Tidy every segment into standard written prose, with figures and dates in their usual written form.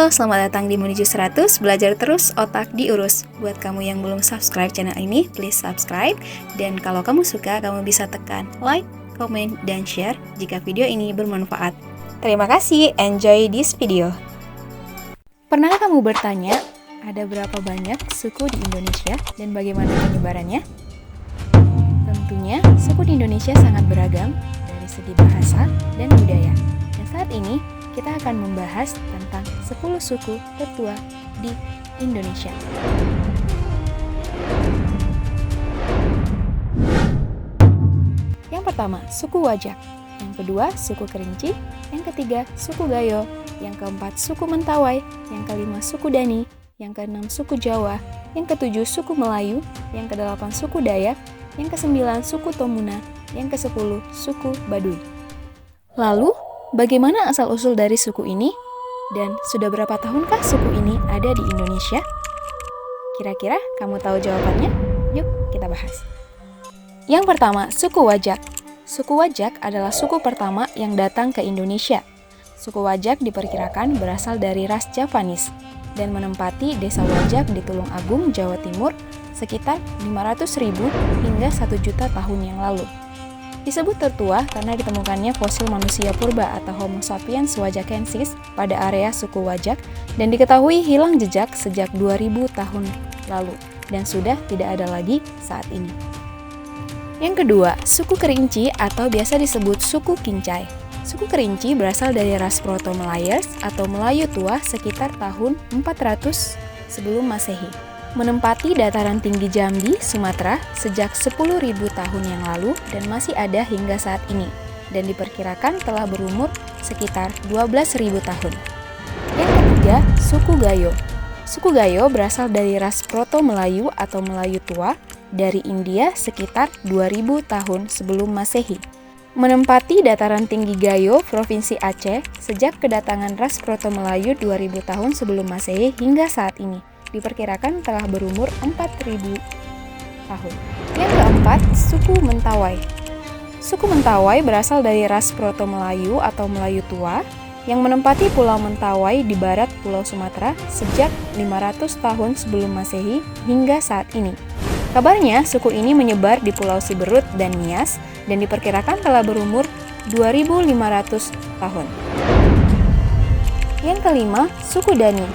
Halo, selamat datang di Menuju 100, belajar terus, otak diurus. Buat kamu yang belum subscribe channel ini, please subscribe. Dan kalau kamu suka, kamu bisa tekan like, comment, dan share jika video ini bermanfaat. Terima kasih, enjoy this video. Pernahkah kamu bertanya, ada berapa banyak suku di Indonesia dan bagaimana penyebarannya? Tentunya, suku di Indonesia sangat beragam dari segi bahasa dan budaya. Dan saat ini, kita akan membahas tentang 10 suku tertua di Indonesia. Yang pertama, suku Wajak. Yang kedua, suku Kerinci. Yang ketiga, suku Gayo. Yang keempat, suku Mentawai. Yang kelima, suku Dani. Yang keenam, suku Jawa. Yang ketujuh, suku Melayu. Yang kedelapan, suku Dayak. Yang kesembilan, suku Tomuna. Yang kesepuluh, suku Baduy. Lalu, bagaimana asal-usul dari suku ini? Dan sudah berapa tahunkah suku ini ada di Indonesia? Kira-kira kamu tahu jawabannya? Yuk kita bahas. Yang pertama, suku Wajak. Suku Wajak adalah suku pertama yang datang ke Indonesia. Suku Wajak diperkirakan berasal dari ras Javanese dan menempati desa Wajak di Tulung Agung, Jawa Timur sekitar 500.000 hingga 1 juta tahun yang lalu. Disebut tertua karena ditemukannya fosil manusia purba atau Homo sapiens wajakensis pada area suku Wajak dan diketahui hilang jejak sejak 2000 tahun lalu dan sudah tidak ada lagi saat ini. Yang kedua, suku Kerinci atau biasa disebut suku Kincai. Suku Kerinci berasal dari ras Proto-Malayers atau Melayu tua sekitar tahun 400 sebelum Masehi. Menempati dataran tinggi Jambi, Sumatera sejak 10.000 tahun yang lalu dan masih ada hingga saat ini dan diperkirakan telah berumur sekitar 12.000 tahun. Yang ketiga, suku Gayo. Suku Gayo berasal dari ras Proto-Melayu atau Melayu tua dari India sekitar 2.000 tahun sebelum Masehi. Menempati dataran tinggi Gayo, Provinsi Aceh sejak kedatangan ras Proto-Melayu 2.000 tahun sebelum Masehi hingga saat ini. Diperkirakan telah berumur 4.000 tahun. Yang keempat, suku Mentawai. Suku Mentawai berasal dari ras Proto-Melayu atau Melayu tua yang menempati Pulau Mentawai di barat Pulau Sumatera sejak 500 tahun sebelum Masehi hingga saat ini. Kabarnya, suku ini menyebar di Pulau Siberut dan Nias dan diperkirakan telah berumur 2.500 tahun. Yang kelima, suku Dani.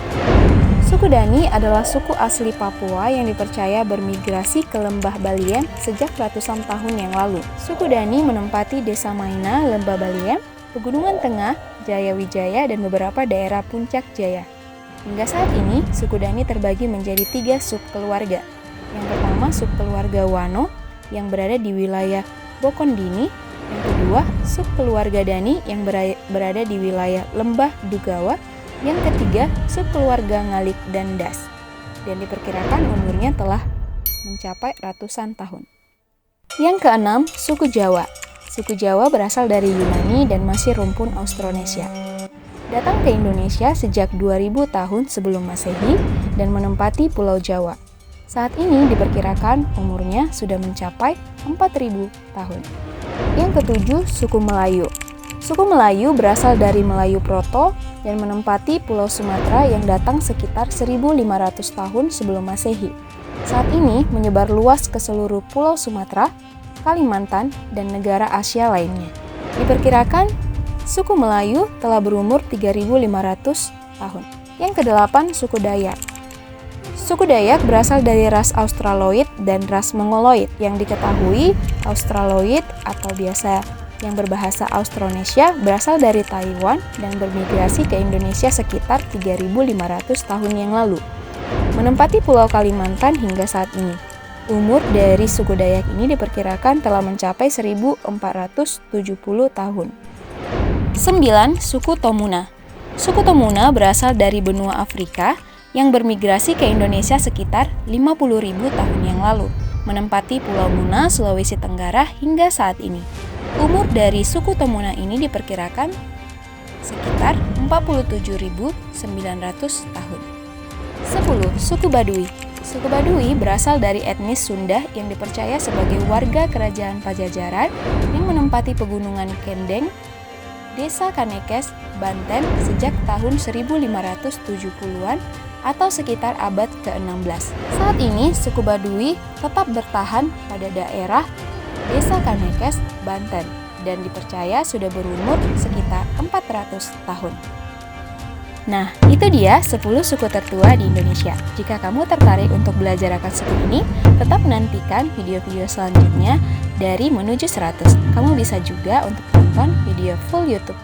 Suku Dani adalah suku asli Papua yang dipercaya bermigrasi ke lembah Baliem sejak ratusan tahun yang lalu. Suku Dani menempati desa Maina, lembah Baliem, Pegunungan Tengah, Jaya Wijaya, dan beberapa daerah Puncak Jaya. Hingga saat ini, suku Dani terbagi menjadi 3 subkeluarga. Yang pertama, subkeluarga Wano yang berada di wilayah Bokondini. Yang kedua, subkeluarga Dani yang berada di wilayah Lembah Dugawa. Yang ketiga, subkeluarga Ngalik dan Das, dan diperkirakan umurnya telah mencapai ratusan tahun. Yang keenam, suku Jawa. Suku Jawa berasal dari Yunani dan masih rumpun Austronesia. Datang ke Indonesia sejak 2000 tahun sebelum Masehi dan menempati Pulau Jawa. Saat ini diperkirakan umurnya sudah mencapai 4.000 tahun. Yang ketujuh, suku Melayu. Suku Melayu berasal dari Melayu Proto dan menempati Pulau Sumatera yang datang sekitar 1.500 tahun sebelum Masehi. Saat ini menyebar luas ke seluruh Pulau Sumatera, Kalimantan, dan negara Asia lainnya. Diperkirakan suku Melayu telah berumur 3.500 tahun. Yang kedelapan, suku Dayak. Suku Dayak berasal dari ras Australoid dan ras Mongoloid yang diketahui Australoid atau biasa yang berbahasa Austronesia berasal dari Taiwan dan bermigrasi ke Indonesia sekitar 3.500 tahun yang lalu. Menempati Pulau Kalimantan hingga saat ini. Umur dari suku Dayak ini diperkirakan telah mencapai 1.470 tahun. 9. Suku Tomuna. Suku Tomuna berasal dari benua Afrika yang bermigrasi ke Indonesia sekitar 50.000 tahun yang lalu. Menempati Pulau Muna, Sulawesi Tenggara hingga saat ini. Umur dari suku Tomuna ini diperkirakan sekitar 47.900 tahun. 10. Suku Baduy. Suku Baduy berasal dari etnis Sunda yang dipercaya sebagai warga kerajaan Pajajaran yang menempati pegunungan Kendeng, Desa Kanekes, Banten sejak tahun 1570-an atau sekitar abad ke-16. Saat ini, suku Baduy tetap bertahan pada daerah Desa Kanekes, Banten, dan dipercaya sudah berumur sekitar 400 tahun. Nah, itu dia 10 suku tertua di Indonesia. Jika kamu tertarik untuk belajar akan suku ini, tetap nantikan video-video selanjutnya dari Menuju 100. Kamu bisa juga untuk tonton video full YouTube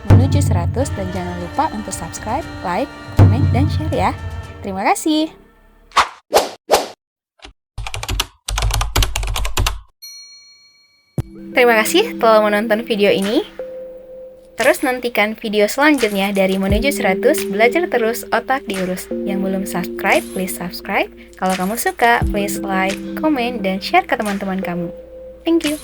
Menuju 100 dan jangan lupa untuk subscribe, like, komen, dan share ya. Terima kasih. Terima kasih telah menonton video ini. Terus nantikan video selanjutnya dari Menuju 100, belajar terus, otak diurus. Yang belum subscribe, please subscribe. Kalau kamu suka, please like, comment, dan share ke teman-teman kamu. Thank you.